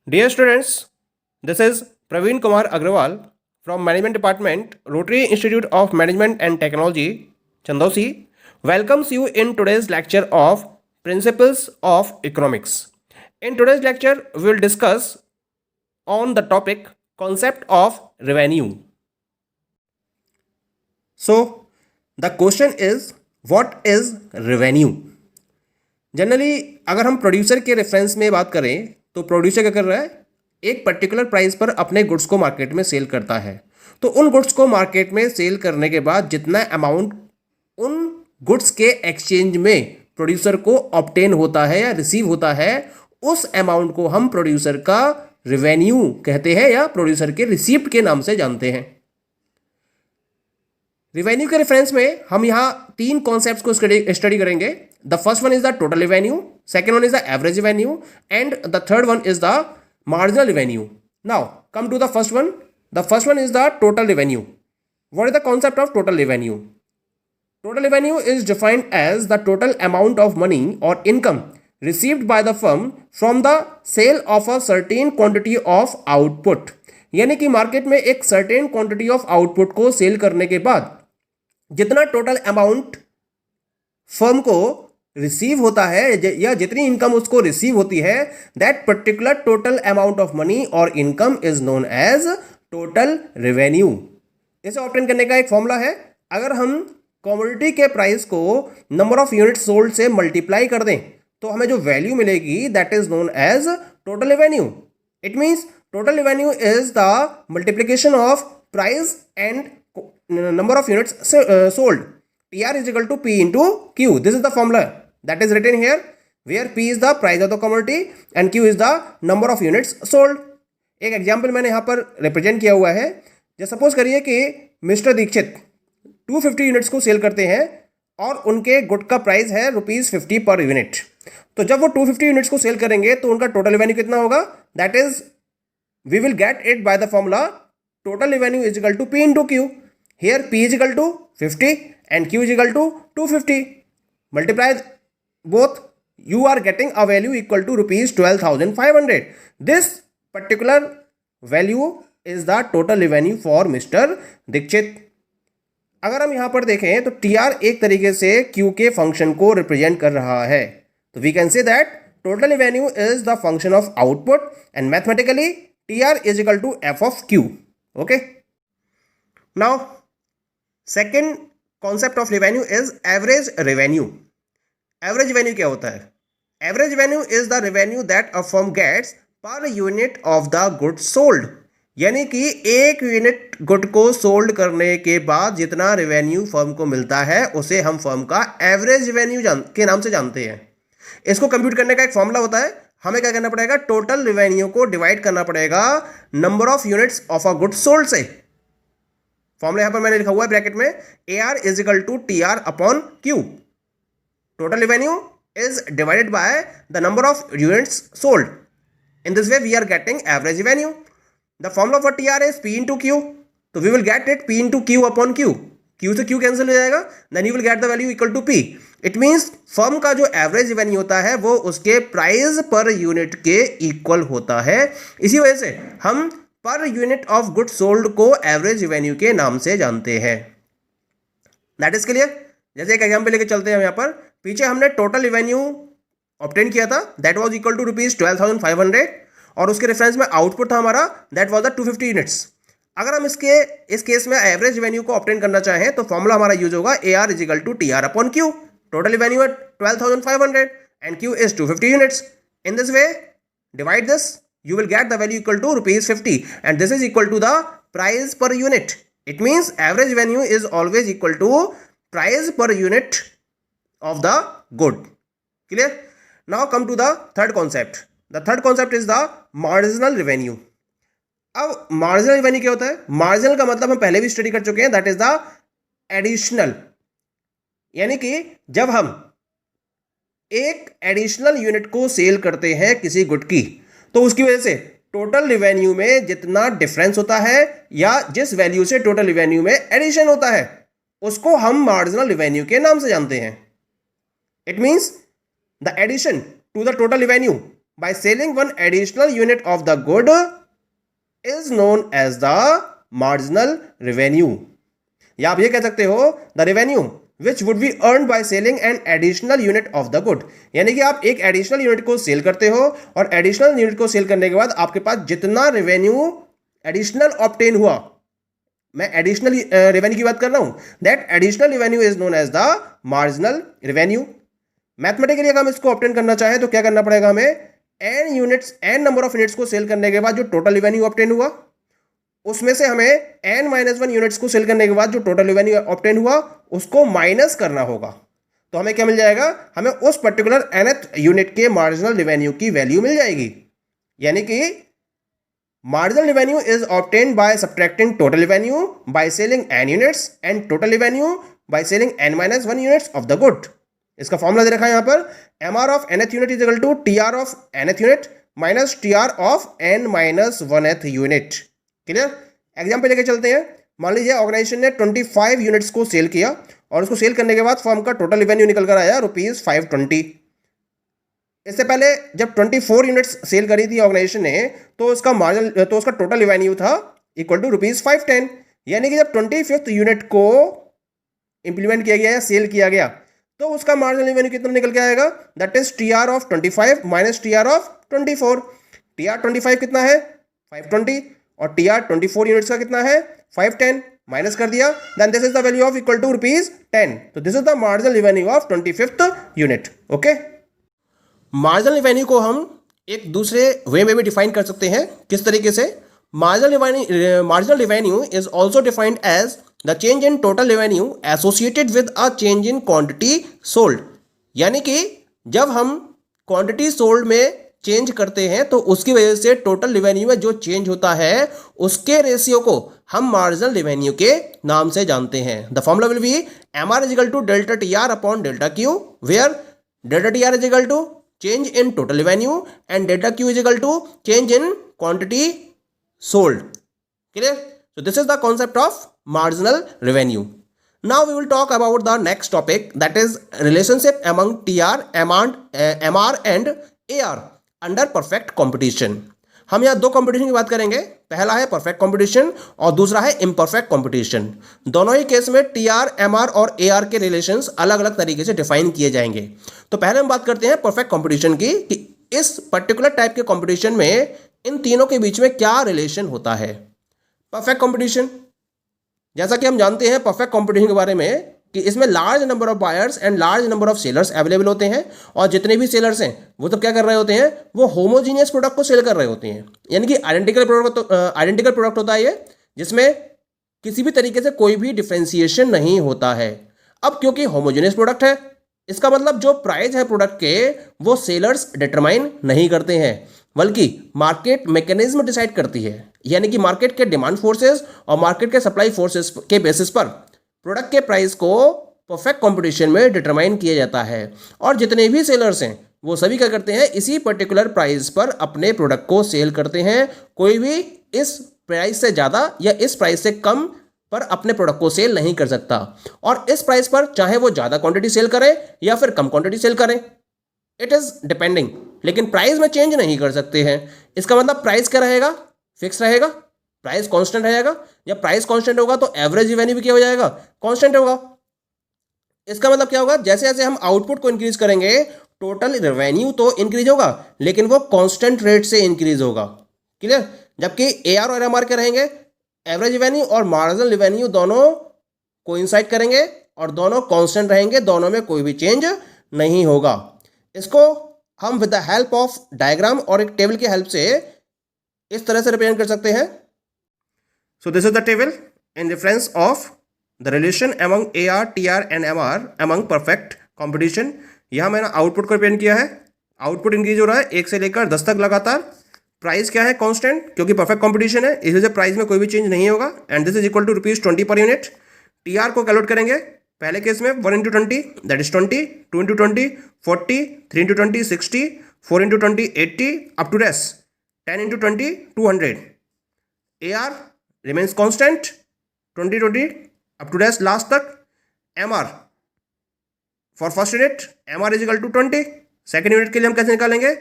Dear students, this is Praveen Kumar Agrawal from Management Department, Rotary Institute of Management and Technology, Chandosi, welcomes you in today's lecture of Principles of Economics. In today's lecture, we will discuss on the topic concept of revenue. So, the question is, what is revenue? Generally अगर हम producer के reference में बात करें तो producer क्या कर रहा है, एक पर्टिकुलर प्राइस पर अपने गुड्स को मार्केट में सेल करता है। तो उन गुड्स को मार्केट में सेल करने के बाद जितना अमाउंट उन गुड्स के एक्सचेंज में प्रोड्यूसर को ऑब्टेन होता है या रिसीव होता है, उस अमाउंट को हम प्रोड्यूसर का रेवेन्यू कहते हैं या प्रोड्यूसर के रिसीप्ट के नाम से जानते हैं। रिवेन्यू के रेफरेंस में हम यहाँ तीन कॉन्सेप्ट्स को स्टडी करेंगे। The first one is the total revenue, second one is the average revenue and the third one is the marginal revenue. Now come to the first one. The first one is the total revenue. What is the concept of total revenue? Total revenue is defined as the total amount of money or income received by the firm from the sale of a certain quantity of output। यानी कि market में एक certain quantity of output को sell करने के बाद जितना total amount firm को रिसीव होता है या जितनी इनकम उसको रिसीव होती है, that particular total amount of money और income is known as total revenue. इसे ऑब्टेन करने का एक फॉर्मूला है। अगर हम कमोडिटी के प्राइस को नंबर ऑफ यूनिट सोल्ड से मल्टीप्लाई कर दें तो हमें जो वैल्यू मिलेगी that is known as total revenue. It means total revenue is the multiplication of price and number of units sold. TR is equal to P into Q. This is the formula that is written here, where P is the price of the commodity and Q is the number of units sold. एक example मैंने यहाँ पर represent किया हुआ है। जैसे suppose करिए कि मिस्टर दीक्षित 250 यूनिट्स को सेल करते हैं और उनके गुड का प्राइस है ₹50 पर यूनिट। तो जब वो 250 यूनिट्स को सेल करेंगे तो उनका टोटल रेवेन्यू कितना होगा? That is we will get it by the formula total revenue is equal to P into Q। Here P is equal to 50 and Q is equal to 250. Multiply both, you are getting a value equal to ₹12,500. This particular value is the total revenue for Mr. Dikshit. अगर हम यहाँ पर देखें तो TR एक तरीके से Q के फंक्शन को रिप्रेजेंट कर रहा है। तो we can say that total revenue is the function of output and mathematically TR is equal to F of Q. Okay. Now second concept of revenue is average revenue. Average revenue क्या होता है? Average revenue is the revenue that a firm gets per unit of the good sold. यानी कि एक unit good को sold करने के बाद जितना रेवेन्यू फर्म को मिलता है उसे हम फर्म का एवरेज रेवेन्यू के नाम से जानते हैं। इसको कंप्यूट करने का एक फॉर्मूला होता है। हमें क्या करना पड़ेगा? टोटल रेवेन्यू को डिवाइड करना पड़ेगा number of units of a good sold से। फॉर्मूला यहां पर मैंने लिखा हुआ है ब्रैकेट में, AR is equal to TR upon Q। Total revenue is divided by the number of units sold. In this way we are getting average revenue. The formula for TR is P into Q। तो we will get it P into Q upon Q। Q से Q cancel हो जाएगा, then you will get the value equal to P। It means firm का जो average revenue होता है वो उसके प्राइस पर यूनिट के इक्वल होता है। इसी वजह से हम पर यूनिट ऑफ गुड सोल्ड को एवरेज रेवेन्यू के नाम से जानते हैं। That is clear. जैसे एक एग्जांपल लेके चलते हैं हम यहाँ पर। पीछे हमने टोटल रेवेन्यू ऑब्टेन किया था, दैट वाज इक्वल टू ₹12,500 और उसके रेफरेंस में आउटपुट था हमारा, दैट वाज द 250 यूनिट्स। अगर हम इस केस में एवरेज रेवेन्यू को ऑब्टेन करना चाहें तो फॉर्मूला हमारा यूज होगा AR is equal to TR upon Q। Total revenue है 12,500 and Q is 250 units. In this way divide this, you will get the value equal to ₹50 and this is equal to the price per unit. It means average revenue is always equal to price per unit of the good. Clear? Now come to the third concept. The third concept is the marginal revenue. अब marginal revenue क्या होता है? Marginal का मतलब हम पहले भी study कर चुके हैं, that is the additional। यानी कि जब हम एक एडिशनल यूनिट को सेल करते हैं किसी गुड की तो उसकी वजह से टोटल रेवेन्यू में जितना डिफरेंस होता है या जिस वैल्यू से टोटल रेवेन्यू में एडिशन होता है उसको हम मार्जिनल रेवेन्यू के नाम से जानते हैं। It means the addition to the total revenue by selling one additional unit of the good is known as the marginal revenue. या आप ये कह सकते हो the revenue which would be earn by selling an additional unit of the good, यानी कि आप एक एडिशनल यूनिट को सेल करते हो और एडिशनल यूनिट को सेल करने के बाद आपके पास जितना रेवेन्यू एडिशनल ऑब्टेन हुआ, मैं एडिशनल रेवेन्यू की बात कर रहा हूं, that additional revenue is known as the marginal revenue. Mathematically अगर हम इसको ऑब्टेन करना चाहें तो क्या करना पड़ेगा हमें, n units, n number of units को सेल करने के बाद जो टोटल रेवेन्यू ऑब्टेन हुआ उसमें से हमें एन माइनस वन यूनिट्स को सेल करने के बाद जो टोटल रेवेन्यू ऑब्टेन हुआ उसको माइनस करना होगा. तो हमें क्या मिल जाएगा, हमें उस पर्टिकुलर nth यूनिट के मार्जिनल रेवेन्यू की वैल्यू मिल जाएगी. यानी कि marginal revenue is obtained by subtracting total revenue by selling n units and total revenue by selling n minus one units of the good. इसका फॉर्मूला दे रखा है यहां पर, mr of nth unit is equal to tr of nth unit minus tr of n minus oneth unit. Clear. Example लेके चलते हैं. मान लीजिए ऑर्गेनाइजेशन ने 25 यूनिट्स को सेल किया और उसको सेल करने के बाद फर्म का टोटल रेवेन्यू निकल कर आया ₹520. इससे पहले जब 24 यूनिट्स सेल करी थी ऑर्गेनाइजेशन ने तो उसका टोटल रेवेन्यू था इक्वल टू ₹510. यानी कि जब 25th यूनिट को इंप्लीमेंट किया गया या सेल किया गया तो उसका मार्जिनल रेवेन्यू कितना निकल के आएगा, that is tr of 25 minus tr of 24. tr 25 कितना है 520 और tr 24 यूनिट्स का कितना है 510, माइनस कर दिया, then this is the value of equal to ₹10. तो this is the marginal revenue of 25th unit. Okay. Marginal revenue को हम एक दूसरे वे में भी डिफाइन कर सकते हैं. किस तरीके से, marginal revenue is also defined as the change in total revenue associated with a change in quantity sold. यानी कि जब हम क्वांटिटी सोल्ड में चेंज करते हैं तो उसकी वजह से टोटल रेवेन्यू में जो चेंज होता है उसके रेशियो को हम मार्जिनल रेवेन्यू के नाम से जानते हैं. The formula will be mr is equal to delta tr upon delta Q, where delta tr is equal to change in total revenue and delta Q is equal to change in quantity sold. Clear. So this is the concept of marginal revenue. Now we will talk about the next topic, that is relationship among TR, MR and AR under perfect competition. हम यहाँ दो competition की बात करेंगे. पहला है perfect competition और दूसरा है इम्परफेक्ट कंपटीशन. दोनों ही केस में TR, MR और AR के रिलेशंस अलग अलग तरीके से डिफाइन किए जाएंगे. तो पहले हम बात करते हैं परफेक्ट कंपटीशन की, कि इस पर्टिकुलर टाइप के कंपटीशन में इन तीनों के बीच में क्या रिलेशन होता है. परफेक्ट कंपटीशन, जैसा कि हम जानते हैं परफेक्ट कंपटीशन के बारे में कि इसमें large number of buyers and large number of sellers available होते हैं और जितने भी सेलर्स हैं वो तो क्या कर रहे होते हैं, वो होमोजीनियस प्रोडक्ट को सेल कर रहे होते हैं. यानी कि आइडेंटिकल प्रोडक्ट होता है ये, जिसमें किसी भी तरीके से कोई भी डिफ्रेंसिएशन नहीं होता है. अब क्योंकि होमोजीनियस प्रोडक्ट है, इसका मतलब जो प्राइस है प्रोडक्ट के वो सेलर्स डिटरमाइन नहीं करते हैं, बल्कि मार्केट मैकेनिज्म डिसाइड करती है. यानी कि मार्केट के डिमांड फोर्सेस और मार्केट के सप्लाई फोर्सेस के बेसिस पर प्रोडक्ट के प्राइस को परफेक्ट कंपटीशन में डिटरमाइन किया जाता है. और जितने भी सेलर्स हैं वो सभी क्या करते हैं, इसी पर्टिकुलर प्राइस पर अपने प्रोडक्ट को सेल करते हैं. कोई भी इस प्राइस से ज़्यादा या इस प्राइस से कम पर अपने प्रोडक्ट को सेल नहीं कर सकता. और इस प्राइस पर चाहे वो ज़्यादा क्वांटिटी सेल करें या फिर कम क्वांटिटी सेल करें, इट इज़ डिपेंडिंग, लेकिन प्राइस में चेंज नहीं कर सकते हैं. इसका मतलब प्राइस क्या रहेगा, फिक्स रहेगा, प्राइस कांस्टेंट रहेगा. जब प्राइस कांस्टेंट होगा तो एवरेज रेवेन्यू भी क्या हो जाएगा, कांस्टेंट होगा. इसका मतलब क्या होगा, जैसे जैसे हम आउटपुट को इंक्रीज करेंगे टोटल रेवेन्यू तो इंक्रीज होगा, लेकिन वो कांस्टेंट रेट से इंक्रीज होगा. क्लियर. जबकि AR और MR के रहेंगे, एवरेज रेवेन्यू और मार्जिनल रेवेन्यू दोनों कोइंसाइड करेंगे और दोनों कांस्टेंट रहेंगे, दोनों में कोई भी चेंज नहीं होगा. इसको हम with the help of diagram और एक टेबल की हेल्प से इस तरह से रिप्रेजेंट कर सकते हैं. So this is the table in reference of the relation among AR, TR and MR among perfect competition. यहाँ मैंने आउटपुट को रिप्रेजेंट किया है. आउटपुट इंक्रीज हो रहा है 1 से लेकर 10 तक लगातार. प्राइस क्या है, कांस्टेंट, क्योंकि परफेक्ट कंपटीशन है इसलिए प्राइस में कोई भी चेंज नहीं होगा. And this is equal to ₹20 per unit. TR को कैलकुलेट करेंगे पहले केस में 1 into 20 that is 20, 2 into 20 40, 3 into 20 60, 4 into 20 80 up to रेस 10 into 20 200. AR remains constant 20 up to रेस लास्ट तक. MR for first unit MR is equal to 20. Second unit के लिए हम कैसे निकालेंगे,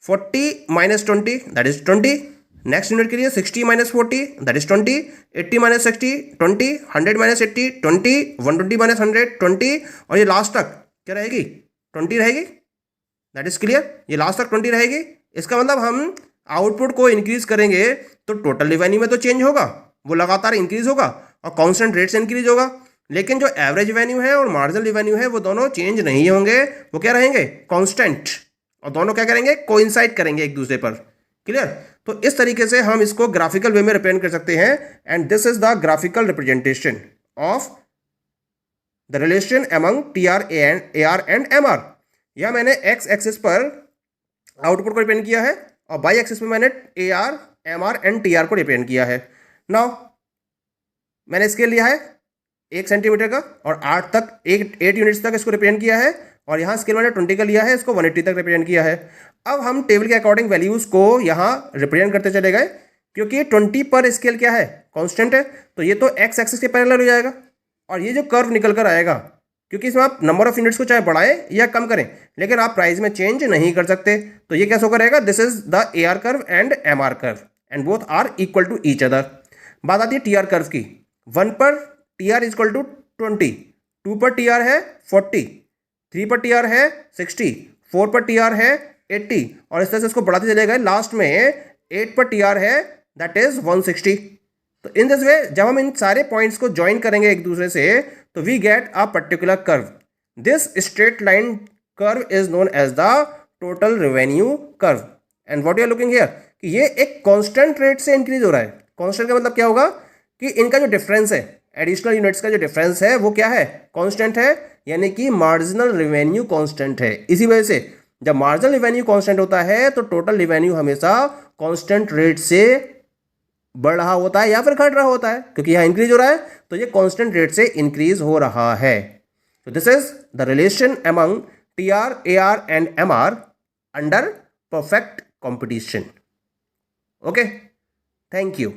40 minus 20 that is 20. Next unit के लिए 60 minus 40 that is 20. 80 minus 60 20. 100 minus 80 20. 120 minus 100 20. और ये लास्ट तक क्या रहेगी 20 रहेगी. That is clear. ये लास्ट तक 20 रहेगी. इसका मतलब हम आउटपुट को इंक्रीज करेंगे तो टोटल रिवेन्यू में तो चेंज होगा, वो लगातार इंक्रीज होगा और कांस्टेंट रेट से इंक्रीज होगा. लेकिन जो एवरेज रिवेन्यू है और मार्जिनल रिवेन्यू है वो दोनों चेंज नहीं होंगे, वो क्या रहेंगे कांस्टेंट. और दोनों क्या करेंगे कोइंसाइड करेंगे एक दूसरे पर. क्लियर. तो इस तरीके से हम इसको ग्राफिकल वे में रिप्रेजेंट कर सकते हैं. And this is the graphical representation of the relation among TR AR and MR. यह मैंने एक्स एक्सिस पर आउटपुट को रिप्रेजेंट किया है और बाई एक्सिस पर मैंने एआर एमआर एंड टीआर को रिप्रेजेंट किया है. नाउ मैंने स्केल लिया है 1 सेंटीमीटर का और 8 यूनिट्स तक इसको रिप्रेजेंट किया है. और यहाँ स्केल मैंने 20 का लिया है, इसको 180 तक रिप्रेजेंट किया है. अब हम टेबल के अकॉर्डिंग वैल्यूज़ को यहाँ रिप्रेजेंट करते चले गए क्योंकि 20 पर स्केल क्या है कांस्टेंट है, तो ये तो एक्स एक्सिस के पैरेलल हो जाएगा. और ये जो कर्व निकल कर आएगा, क्योंकि इसमें आप नंबर ऑफ यूनिट्स को चाहे बढ़ाएं या कम करें लेकिन आप प्राइस में चेंज नहीं कर सकते, तो ये कैसे होकर रहेगा. This is the AR curve and MR curve and both are equal to each other. बात आती है टीआर कर्व की. 1 पर टीआर इज इक्वल टू 20, 2 पर टीआर है 40, 3 पर टीआर है 60, 4 पर टीआर है 80 और इस तरह से इसको बढ़ाते चले गए. लास्ट में 8 पर टीआर है दैट इज 160. तो इन दिस वे जब हम इन सारे पॉइंट्स को ज्वाइन करेंगे एक दूसरे से तो we get a particular curve. This straight line curve is known as the total revenue curve. And what you are looking here कि ये एक कांस्टेंट रेट से इंक्रीज हो रहा है. कांस्टेंट का मतलब क्या होगा कि इनका जो डिफरेंस है एडिशनल यूनिट्स का जो डिफरेंस है वो क्या है कांस्टेंट है, यानी कि मार्जिनल रेवेन्यू कांस्टेंट है. इसी वजह से जब मार्जिनल रेवेन्यू कांस्टेंट होता है तो टोटल रेवेन्यू हमेशा कांस्टेंट रेट से बढ़ रहा होता है या फिर घट रहा होता है, क्योंकि यहाँ इंक्रीज हो रहा है तो ये कांस्टेंट रेट से इंक्रीज हो रहा है. तो this is the relation among TR AR and MR under perfect competition. Okay, thank you.